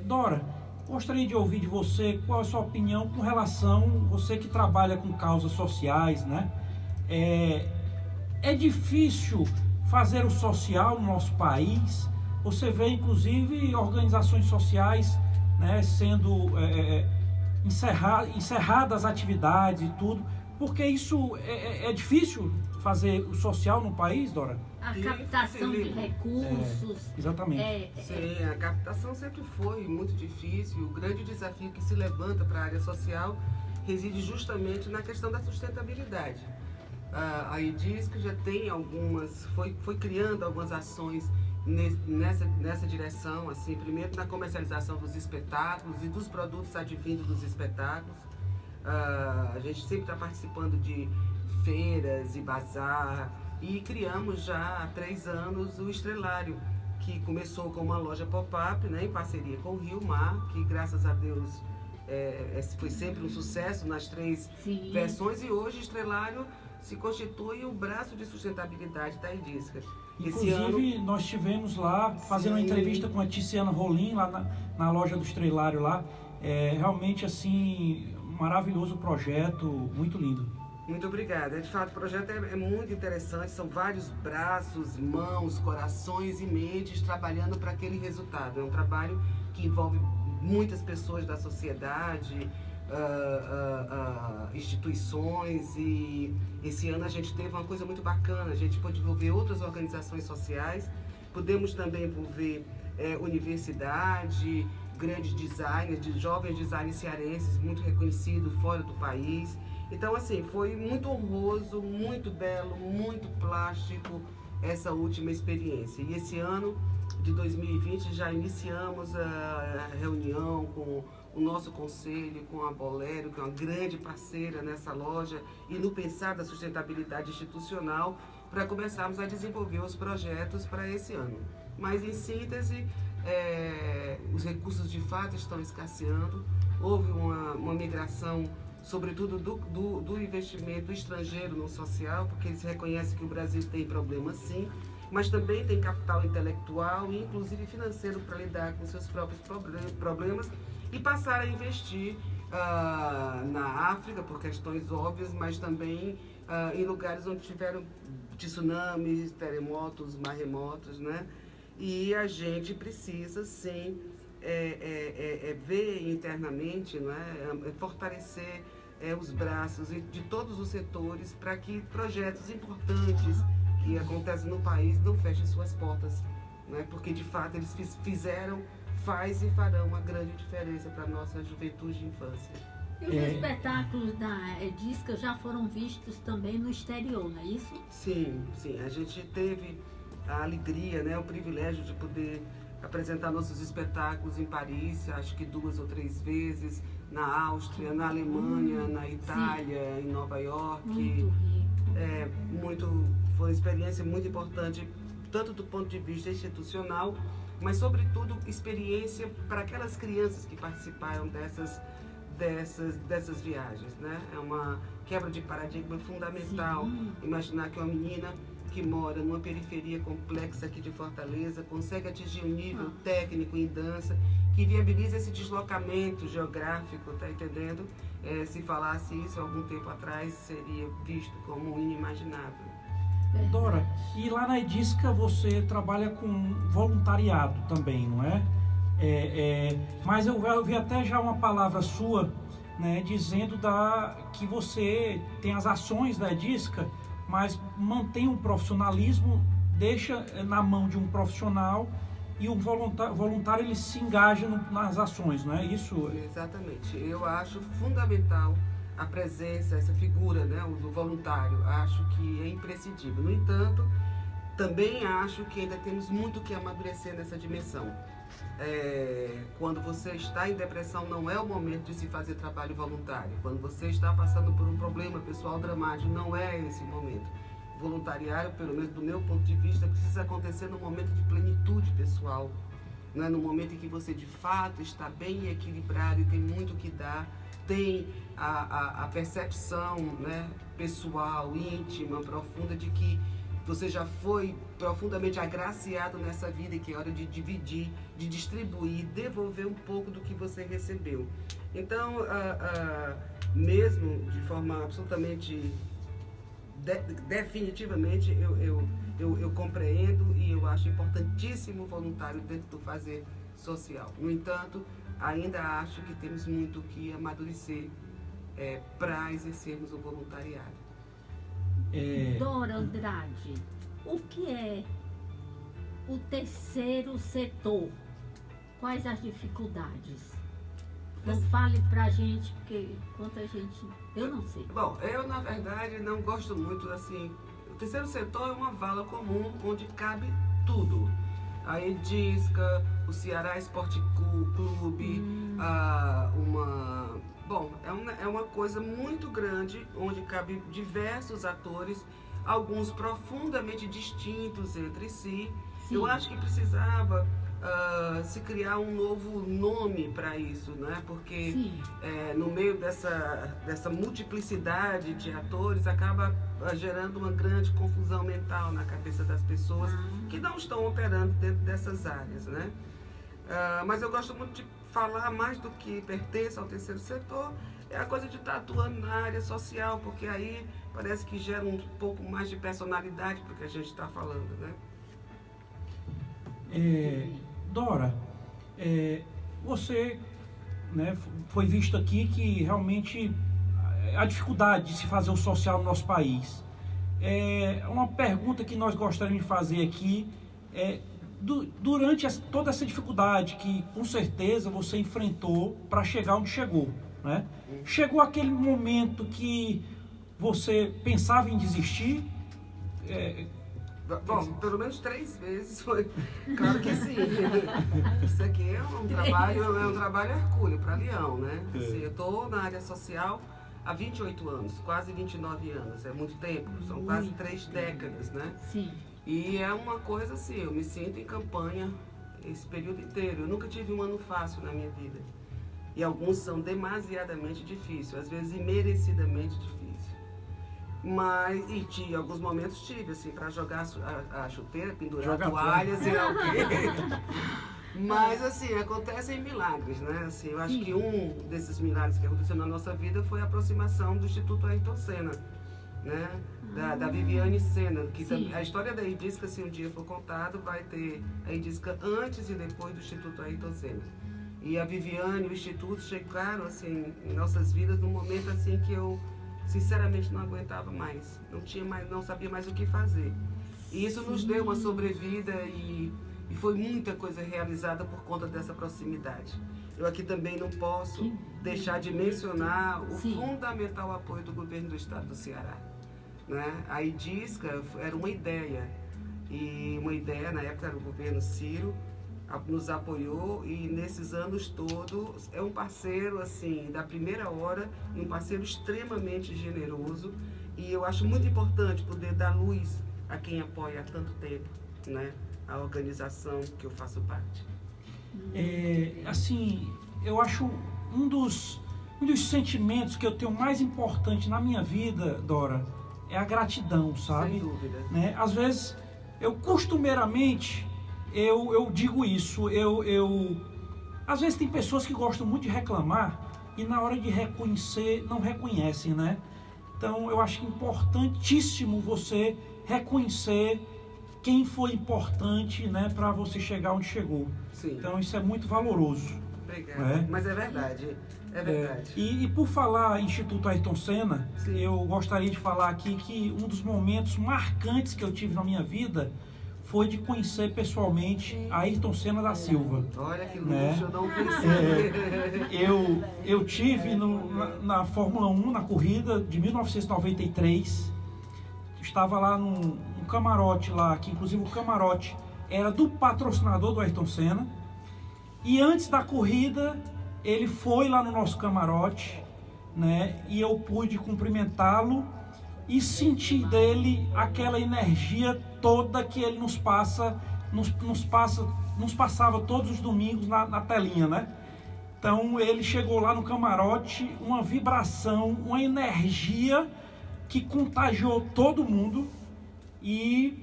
Dora, gostaria de ouvir de você qual é a sua opinião com relação, você que trabalha com causas sociais, né? É difícil fazer o social no nosso país. Você vê, inclusive, organizações sociais, né, sendo encerradas atividades e tudo, porque isso é difícil fazer o social no país, Dora? A captação de recursos. Exatamente. Sim, a captação sempre foi muito difícil. O grande desafio que se levanta para a área social reside justamente na questão da sustentabilidade. A IDISC já tem foi criando algumas ações nessa direção, assim, primeiro na comercialização dos espetáculos e dos produtos advindos dos espetáculos. A gente sempre está participando de feiras e bazar, e criamos já há 3 anos o Estrelário, que começou com uma loja pop-up, né, em parceria com o Rio Mar, que graças a Deus foi sempre um sucesso nas 3 versões, e hoje o Estrelário se constitui o braço de sustentabilidade da IDISC. Inclusive, nós estivemos lá fazendo uma entrevista com a Tiziana Rolim, lá na loja do Estrelário lá. Realmente, assim, maravilhoso o projeto, muito lindo. Muito obrigada. De fato, o projeto é muito interessante, são vários braços, mãos, corações e mentes trabalhando para aquele resultado. É um trabalho que envolve muitas pessoas da sociedade, instituições, e esse ano a gente teve uma coisa muito bacana, a gente pôde envolver outras organizações sociais, pudemos também envolver universidade, grandes designers, jovens designers cearenses muito reconhecidos fora do país. Então, assim, foi muito honroso, muito belo, muito plástico essa última experiência. E esse ano de 2020 já iniciamos a reunião com o nosso conselho, com a Bolero, que é uma grande parceira nessa loja, e no pensar da sustentabilidade institucional, para começarmos a desenvolver os projetos para esse ano. Mas, em síntese, os recursos de fato estão escasseando, houve uma migração, sobretudo do investimento estrangeiro no social, porque eles reconhecem que o Brasil tem problemas sim, mas também tem capital intelectual e inclusive financeiro para lidar com seus próprios problemas, e passar a investir na África por questões óbvias, mas também em lugares onde tiveram tsunamis, terremotos, maremotos, né? E a gente precisa sim ver internamente, né? Fortalecer os braços de todos os setores para que projetos importantes que acontecem no país não fechem suas portas, né? Porque de fato eles faz e farão uma grande diferença para a nossa juventude e infância. E os espetáculos da IDISC já foram vistos também no exterior, não é isso? Sim, sim. A gente teve a alegria, né, o privilégio de poder apresentar nossos espetáculos em Paris, acho que 2 ou 3 vezes, na Áustria, na Alemanha, na Itália, em Nova York. Muito rico. Foi uma experiência muito importante, tanto do ponto de vista institucional, mas sobretudo experiência para aquelas crianças que participaram dessas viagens, né? É uma quebra de paradigma fundamental. Imaginar que uma menina que mora numa periferia complexa aqui de Fortaleza consegue atingir um nível técnico em dança que viabiliza esse deslocamento geográfico, tá entendendo? Se falasse isso algum tempo atrás, seria visto como inimaginável. Dora, e lá na IDISC você trabalha com voluntariado também, não é? Mas eu vi até já uma palavra sua, né, dizendo que você tem as ações da IDISC, mas mantém um profissionalismo, deixa na mão de um profissional, e o voluntário ele se engaja nas ações, não é isso? Exatamente. Eu acho fundamental a presença, essa figura, né, do voluntário. Acho que é imprescindível. No entanto, também acho que ainda temos muito que amadurecer nessa dimensão. Quando você está em depressão, não é o momento de se fazer trabalho voluntário. Quando você está passando por um problema pessoal dramático, não é esse momento. Voluntariado, pelo menos do meu ponto de vista, precisa acontecer no momento de plenitude pessoal, né? No momento em que você de fato está bem equilibrado e tem muito o que dar, tem a percepção, né, pessoal, íntima, profunda de que você já foi profundamente agraciado nessa vida e que é hora de dividir, de distribuir, devolver um pouco do que você recebeu. Então, mesmo de forma absolutamente, definitivamente, eu compreendo e eu acho importantíssimo o voluntário dentro do fazer social. No entanto, ainda acho que temos muito que amadurecer para exercermos o voluntariado. Dora Andrade, o que é o terceiro setor? Quais as dificuldades? Não fale pra gente, porque quanta gente... Eu não sei. Bom, eu na verdade não gosto muito assim. O terceiro setor é uma vala comum onde cabe tudo. A Edisca, o Ceará Esporte Clube, Bom, é uma coisa muito grande onde cabe diversos atores, alguns profundamente distintos entre si. Sim. Eu acho que precisava se criar um novo nome para isso, né? Porque no meio dessa multiplicidade de atores acaba gerando uma grande confusão mental na cabeça das pessoas que não estão operando dentro dessas áreas, né? Mas eu gosto muito de falar mais do que pertence ao terceiro setor, é a coisa de estar atuando na área social, porque aí parece que gera um pouco mais de personalidade para o que a gente está falando, né? Dora, você, né, foi visto aqui que realmente a dificuldade de se fazer o social no nosso país. Uma pergunta que nós gostaríamos de fazer aqui durante toda essa dificuldade que com certeza você enfrentou para chegar onde chegou, né? Chegou aquele momento que você pensava em desistir? Bom, pelo menos 3 vezes foi. Claro que sim. Isso aqui é um trabalho hercúleo para Leão, né? Assim, eu estou na área social há 28 anos, quase 29 anos. É muito tempo, são quase 3 décadas, né? Sim. E é uma coisa assim, eu me sinto em campanha esse período inteiro. Eu nunca tive um ano fácil na minha vida. E alguns são demasiadamente difíceis, às vezes imerecidamente difíceis. Mas, em alguns momentos tive, assim, para jogar a chuteira, pendurar toalhas e alguém. Mas, assim, acontecem milagres, né? Assim, eu acho que um desses milagres que aconteceu na nossa vida foi a aproximação do Instituto Ayrton Senna, né? Da Viviane Senna, que a história da Edisca, se um dia for contado, vai ter a Edisca antes e depois do Instituto Ayrton Senna. E a Viviane e o Instituto chegaram, assim, em nossas vidas num momento, assim, que eu sinceramente não aguentava mais, não sabia mais o que fazer. E isso nos deu uma sobrevida e foi muita coisa realizada por conta dessa proximidade. Eu aqui também não posso deixar de mencionar o fundamental apoio do governo do estado do Ceará, né? A Edisca era uma ideia, e uma ideia, na época era o governo Ciro, nos apoiou e nesses anos todos é um parceiro assim da primeira hora e um parceiro extremamente generoso, e eu acho muito importante poder dar luz a quem apoia há tanto tempo, né? A organização que eu faço parte. Assim, eu acho um dos sentimentos que eu tenho mais importante na minha vida, Dora, é a gratidão, sabe? Sem dúvida. Né? Às vezes, eu costumeiramente eu digo isso, às vezes tem pessoas que gostam muito de reclamar e na hora de reconhecer, não reconhecem, né? Então eu acho importantíssimo você reconhecer quem foi importante, né, para você chegar onde chegou. Sim. Então isso é muito valoroso. Obrigada. Né? Mas é verdade, é verdade. E por falar em Instituto Ayrton Senna, eu gostaria de falar aqui que um dos momentos marcantes que eu tive na minha vida foi de conhecer pessoalmente Ayrton Senna da Silva. Olha que luxo, né? eu não conheci. Eu tive na Fórmula 1, na corrida de 1993, estava lá num camarote lá, que inclusive o camarote era do patrocinador do Ayrton Senna, e antes da corrida ele foi lá no nosso camarote, né, e eu pude cumprimentá-lo e sentir dele aquela energia toda que ele nos passava todos os domingos na telinha, né? Então ele chegou lá no camarote, uma vibração, uma energia que contagiou todo mundo, e